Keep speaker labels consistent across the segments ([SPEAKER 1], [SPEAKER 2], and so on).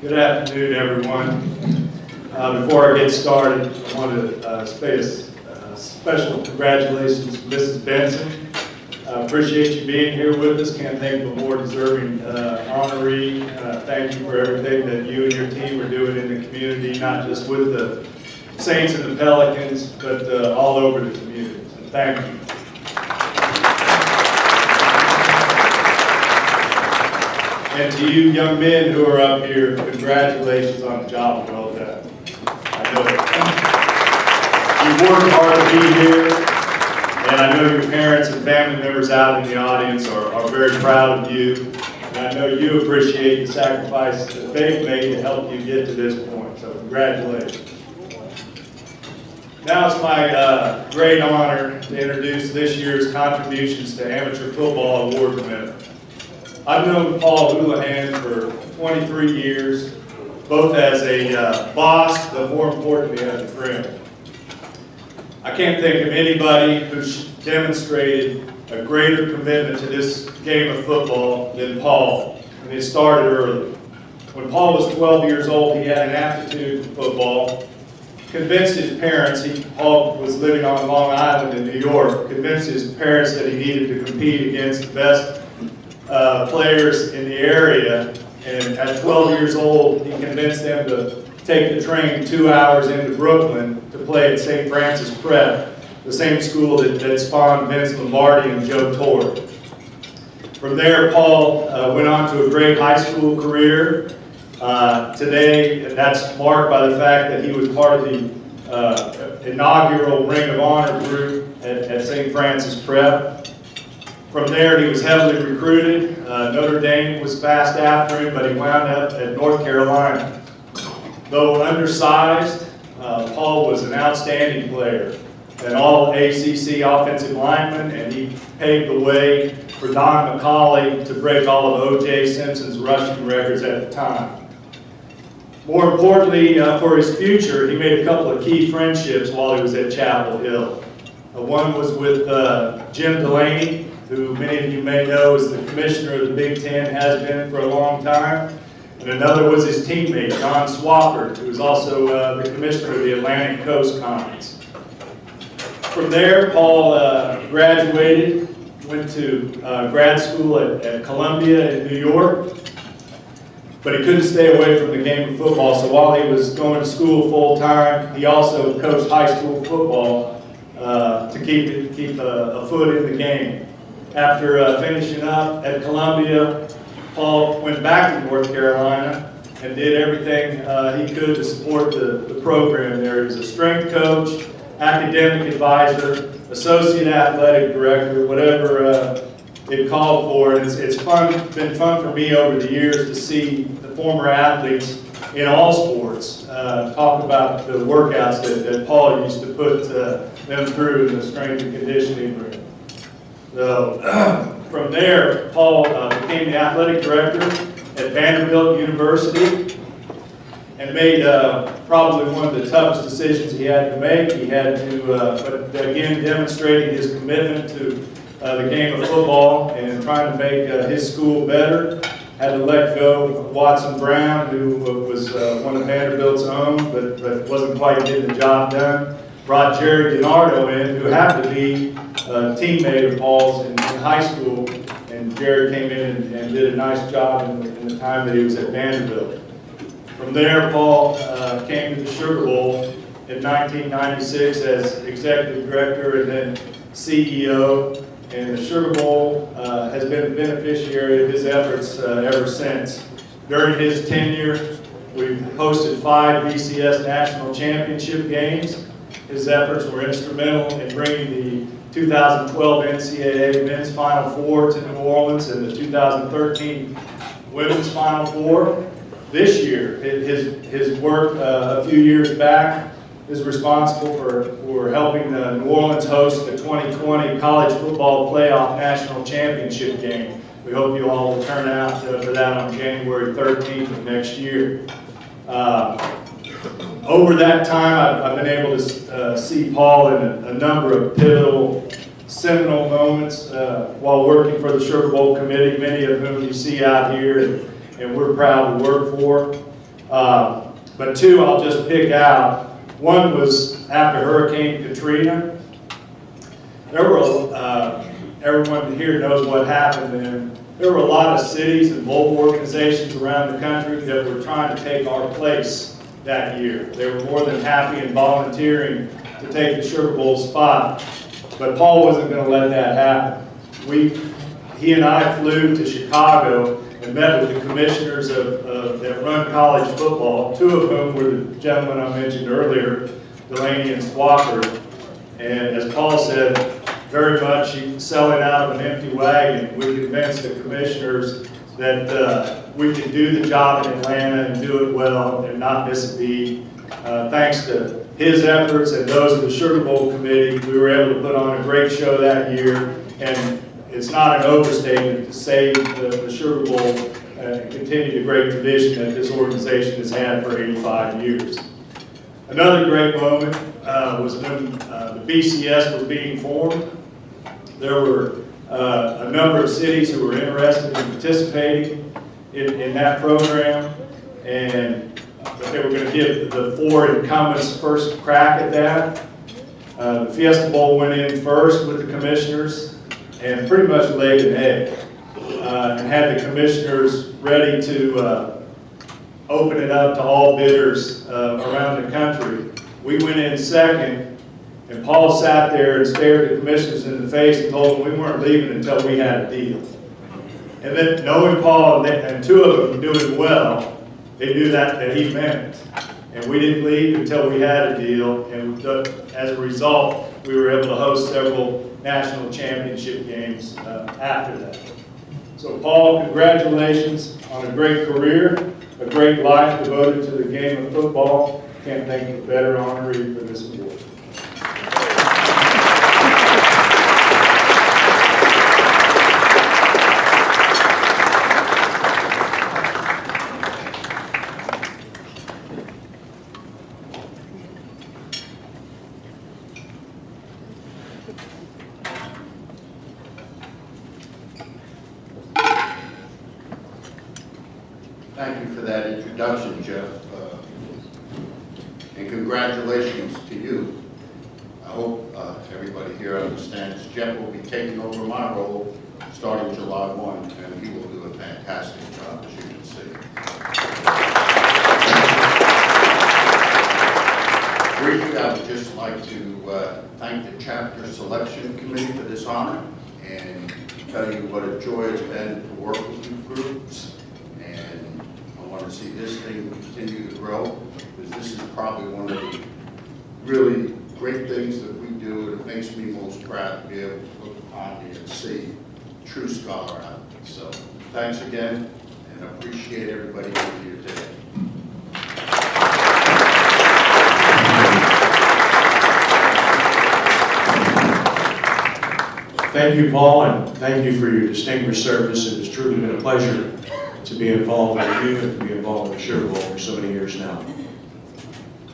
[SPEAKER 1] Good afternoon, everyone. Before I get started, I want to say a special congratulations to Mrs. Benson. I appreciate you being here with us. Can't think of a more deserving honoree. Thank you for everything that you and your team are doing in the community, not just with the Saints and the Pelicans, but all over the community. So thank you. And to you young men who are up here, congratulations on a job well done. I know you worked hard to be here, and I know your parents and family members out in the audience are very proud of you. And I know you appreciate the sacrifice that they've made to help you get to this point. So congratulations. Now it's my great honor to introduce this year's Contributions to Amateur Football Award winner. I've known Paul Hoolahan for 23 years, both as a boss, but more importantly as a friend. I can't think of anybody who's demonstrated a greater commitment to this game of football than Paul, and it started early. When Paul was 12 years old, he had an aptitude for football. Convinced his parents, Paul was living on Long Island in New York, convinced his parents that he needed to compete against the best players in the area, and at 12 years old, he convinced them to take the train 2 hours into Brooklyn to play at St. Francis Prep, the same school that spawned Vince Lombardi and Joe Torre. From there, Paul went on to a great high school career. Today, that's marked by the fact that he was part of the inaugural Ring of Honor group at St. Francis Prep. From there, he was heavily recruited. Notre Dame was fast after him, but he wound up at North Carolina. Though undersized, Paul was an outstanding player, an all-ACC offensive lineman, and he paved the way for Don McCauley to break all of O.J. Simpson's rushing records at the time. More importantly, for his future, he made a couple of key friendships while he was at Chapel Hill. One was with Jim Delaney, who many of you may know is the commissioner of the Big Ten, has been for a long time. And another was his teammate, Don Swafford, who is also the commissioner of the Atlantic Coast Conference. From there, Paul graduated, went to grad school at Columbia in New York, but he couldn't stay away from the game of football, so while he was going to school full-time, he also coached high school football to keep a foot in the game. After finishing up at Columbia, Paul went back to North Carolina and did everything he could to support the program there. He was a strength coach, academic advisor, associate athletic director, whatever it called for. And it's been fun for me over the years to see the former athletes in all sports talk about the workouts that Paul used to put them through in the strength and conditioning room. So from there, Paul became the athletic director at Vanderbilt University and made probably one of the toughest decisions he had to make. He had to, but again, demonstrating his commitment to the game of football and trying to make his school better. Had to let go of Watson Brown, who was one of Vanderbilt's own, but wasn't quite getting the job done. Brought Jerry DiNardo in, who happened to be a teammate of Paul's in high school, and Jerry came in and did a nice job in the time that he was at Vanderbilt. From there, Paul came to the Sugar Bowl in 1996 as executive director and then CEO, and the Sugar Bowl has been a beneficiary of his efforts ever since. During his tenure, we've hosted 5 BCS national championship games. His efforts were instrumental in bringing the 2012 NCAA Men's Final Four to New Orleans and the 2013 Women's Final Four. This year, his work a few years back is responsible for helping New Orleans host the 2020 College Football Playoff National Championship game. We hope you all will turn out for that on January 13th of next year. Over that time, I've been able to see Paul in a number of pivotal, seminal moments while working for the Sugar Bowl committee, many of whom you see out here, and we're proud to work for. But two I'll just pick out. One was after Hurricane Katrina. There were, everyone here knows what happened then. There were a lot of cities and local organizations around the country that were trying to take our place that year. They were more than happy and volunteering to take the Sugar Bowl spot. But Paul wasn't going to let that happen. He and I flew to Chicago and met with the commissioners that run college football, two of whom were the gentlemen I mentioned earlier, Delaney and Swafford. And as Paul said, very much selling out of an empty wagon. We convinced the commissioners that we could do the job in Atlanta and do it well and not miss a beat. Thanks to his efforts and those of the Sugar Bowl committee, we were able to put on a great show that year. And it's not an overstatement to say the Sugar Bowl continued a great tradition that this organization has had for 85 years. Another great moment was when the BCS was being formed. There were a number of cities who were interested in participating in that program, and they were going to give the 4 incumbents first crack at that. The Fiesta Bowl went in first with the commissioners and pretty much laid an egg and had the commissioners ready to open it up to all bidders around the country. We went in second, and Paul sat there and stared the commissioners in the face and told them we weren't leaving until we had a deal. And then knowing Paul and two of them doing well, they knew that he meant it. And we didn't leave until we had a deal, and as a result, we were able to host several national championship games after that. So Paul, congratulations on a great career, a great life devoted to the game of football. Can't think of a better honoree for this award.
[SPEAKER 2] Thank you for that introduction, Jeff, and congratulations to you. I hope everybody here understands Jeff will be taking over my role starting July 1, and he will do a fantastic job, as you can see. Briefly, I would just like to thank the chapter selection committee for this honor and tell you what a joy it's been to work with you groups. I want to see this thing continue to grow, because this is probably one of the really great things that we do, and it makes me most proud to be able to look upon you and see a true scholar out there. So thanks again, and I appreciate everybody being here today.
[SPEAKER 3] Thank you, Paul, and thank you for your distinguished service. It has truly been a pleasure to be involved with you and to be involved with the Sugar Bowl for so many years now.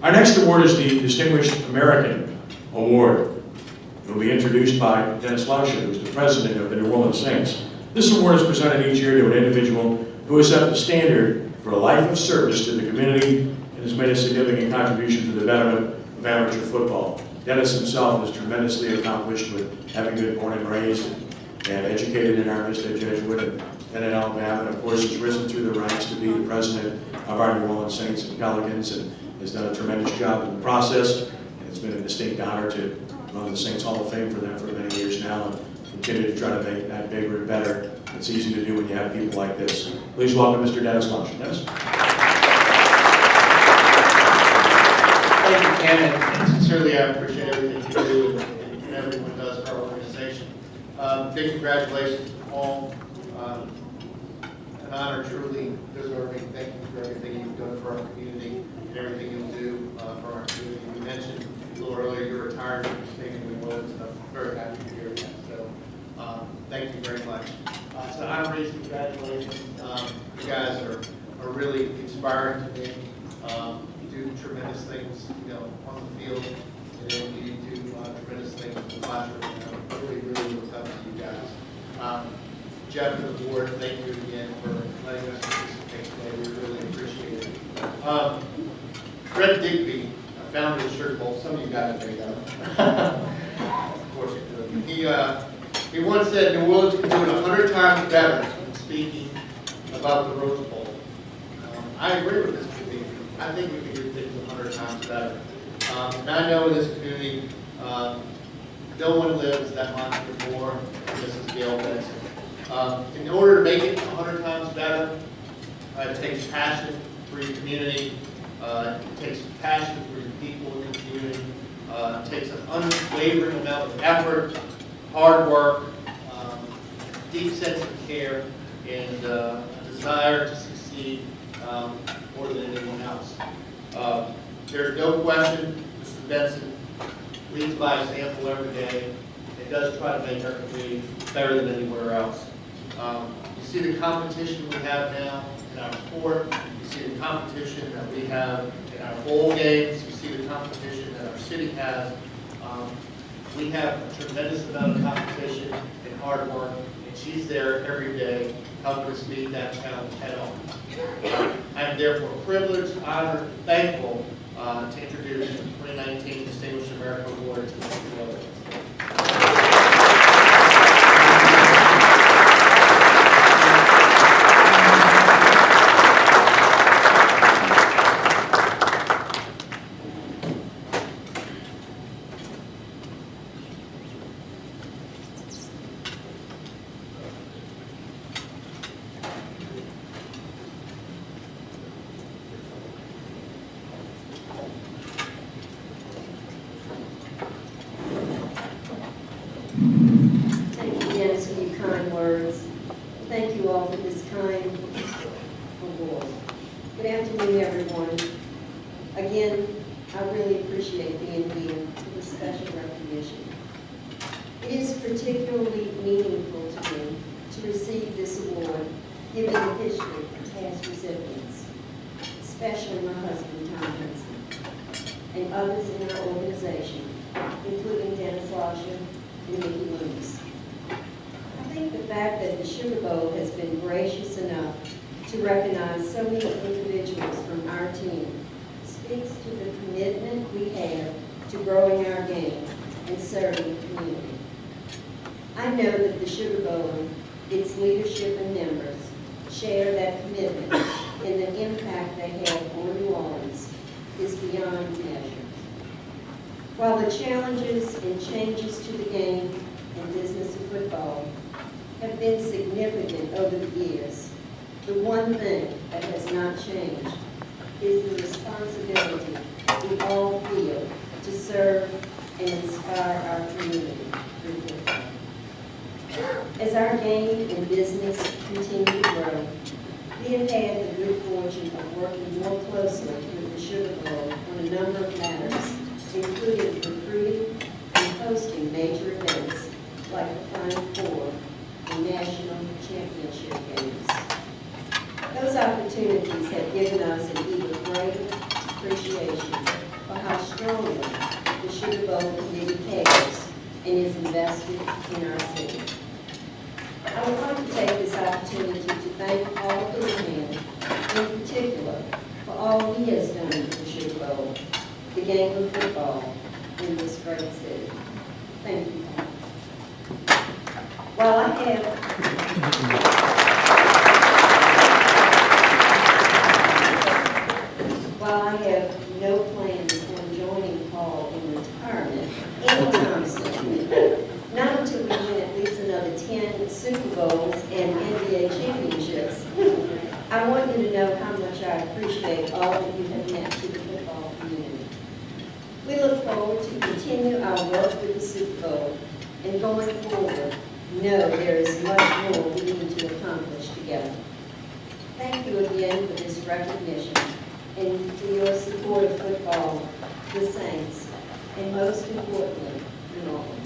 [SPEAKER 3] Our next award is the Distinguished American Award. It will be introduced by Dennis Lauscher, who is the president of the New Orleans Saints. This award is presented each year to an individual who has set the standard for a life of service to the community and has made a significant contribution to the betterment of amateur football. Dennis himself is tremendously accomplished with having been born and raised and educated in our Allstate Jesuit and in Alabama, and of course has risen through the ranks to be the president of our New Orleans Saints and Pelicans, and has done a tremendous job in the process. And it's been a distinct honor to run the Saints Hall of Fame for them for many years now, and continue to try to make that bigger and better. It's easy to do when you have people like this. Please welcome Mr. Dennis Lauscher. Dennis?
[SPEAKER 4] Thank you, Ken, and sincerely I appreciate everything you do and everyone does for our organization. Big congratulations to Paul. An honor, truly deserving. Thank you for everything you've done for our community and everything you'll do for our community. You mentioned a little earlier you're retired from the state of New Orleans, and I'm very happy to hear that. So thank you very much. So honorees, congratulations. You guys are really inspiring to me. You do tremendous things, on the field, and then you do tremendous things in the classroom. I'm really look up to you guys. Jeff and the board, thank you again for letting us participate today. We really appreciate it. Fred Digby, founder of the Sugar Bowl, some of you guys may know. Of course you do. He once said New Orleans can do it 100 times better when speaking about the Rose Bowl. I agree with this community. I think we can do things 100 times better. And I know in this community, no one lives that much before Mrs. Gayle Benson. In order to make it 100 times better, it takes passion for your community. It takes passion for your people in the community. It takes an unwavering amount of effort, hard work, deep sense of care, and a desire to succeed more than anyone else. There's no question Mrs. Benson leads by example every day and does try to make our community better than anywhere else. You see the competition we have now in our sport. You see the competition that we have in our bowl games. You see the competition that our city has. We have a tremendous amount of competition and hard work, and she's there every day helping us meet that challenge head on. I am therefore privileged, honored, and thankful to introduce the 2019 Distinguished American Award to Mr. Gayle.
[SPEAKER 5] Thank you, Dennis, for your kind words. Thank you all for this kind award. Good afternoon, everyone. Again, I really appreciate being here for this special recognition. It is particularly meaningful to me to receive this award, given the history of past recipients, especially my husband, Tom Benson, and others in our organization, including Dennis Lasher and Mickey Loomis. I think the fact that the Sugar Bowl has been gracious enough to recognize so many individuals from our team speaks to the commitment we have to growing our game and serving the community. I know that the Sugar Bowl, its leadership and members, share that commitment, and the impact they have on New Orleans is beyond measure. While the challenges and changes to the game and business of football have been significant over the years, the one thing that has not changed is the responsibility we all feel to serve and inspire our community through football. As our game and business continue to grow, we have had the good fortune of working more closely with the Sugar Bowl on a number of matters, including recruiting and hosting major events like the Final Four and National Championship games. Those opportunities have given us an even greater appreciation for how strongly the Sugar Bowl committee cares and is invested in our city. I would like to take this opportunity to thank Paul Hoolahan in particular for all he has done for the Sugar Bowl, the game of football in this great city. Thank you, Paul. While I have no plans on joining Paul in retirement anytime soon, not until we win at least another 10 Super Bowls and NBA championships, I want you to know how much I appreciate all that you have meant to the football community. We look forward to continue our work with the Super Bowl, and going forward, know there is much more we need to accomplish together. Thank you again for this recognition and for your support of football, the Saints, and most importantly, New Orleans.